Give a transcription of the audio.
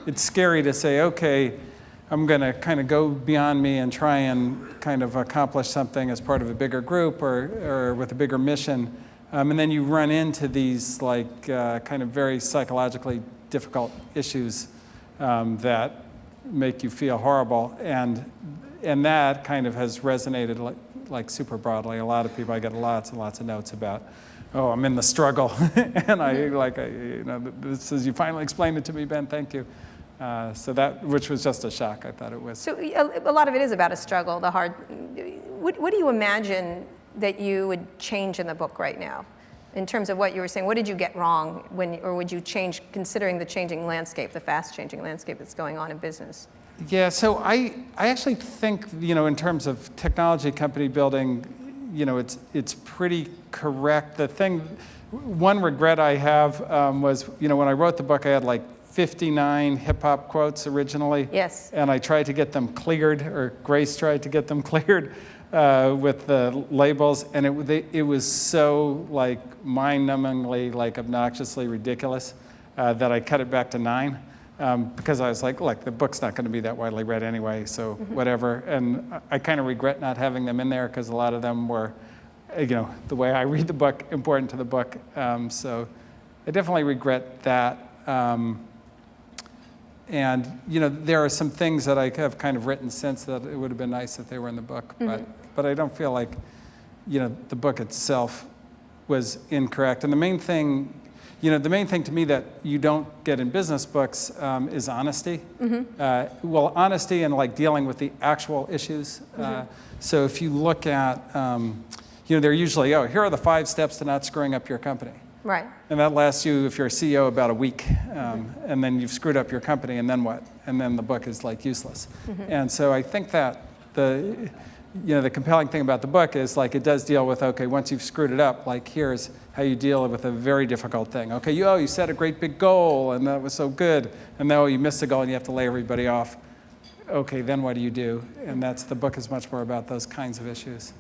it's scary to say, okay, I'm going to kind of go beyond me and try and kind of accomplish something as part of a bigger group or with a bigger mission. And then you run into these like kind of very psychologically difficult issues that make you feel horrible. And that kind of has resonated like super broadly. A lot of people, I get lots and lots of notes about, oh, I'm in the struggle. And this is, you finally explained it to me, Ben, thank you. So that, which was just a shock, I thought it was. So a lot of it is about a struggle, the hard, what do you imagine that you would change in the book right now? In terms of what you were saying, what did you get wrong or would you change, considering the changing landscape, the fast changing landscape that's going on in business? Yeah, so I actually think, in terms of technology company building, it's pretty correct. The thing, one regret I have was, when I wrote the book, I had like 59 hip-hop quotes originally. Yes. And I tried to get them cleared, or Grace tried to get them cleared with the labels, and it was so like mind-numbingly, like obnoxiously ridiculous that I cut it back to 9 because I was like, look, the book's not going to be that widely read anyway, so whatever. And I kind of regret not having them in there because a lot of them were, the way I read the book, important to the book. So I definitely regret that. And there are some things that I have kind of written since that it would have been nice if they were in the book, but I don't feel like the book itself was incorrect. And the main thing to me that you don't get in business books is honesty. Well, honesty and like dealing with the actual issues. So if you look at, they're usually, here are the 5 steps to not screwing up your company. Right. And that lasts you, if you're a CEO, about a week. And then you've screwed up your company, and then what? And then the book is like useless. And so I think that the compelling thing about the book is like it does deal with, okay, once you've screwed it up, like here's how you deal with a very difficult thing. Okay, you set a great big goal, and that was so good. And now you missed the goal, and you have to lay everybody off. Okay, then what do you do? And the book is much more about those kinds of issues.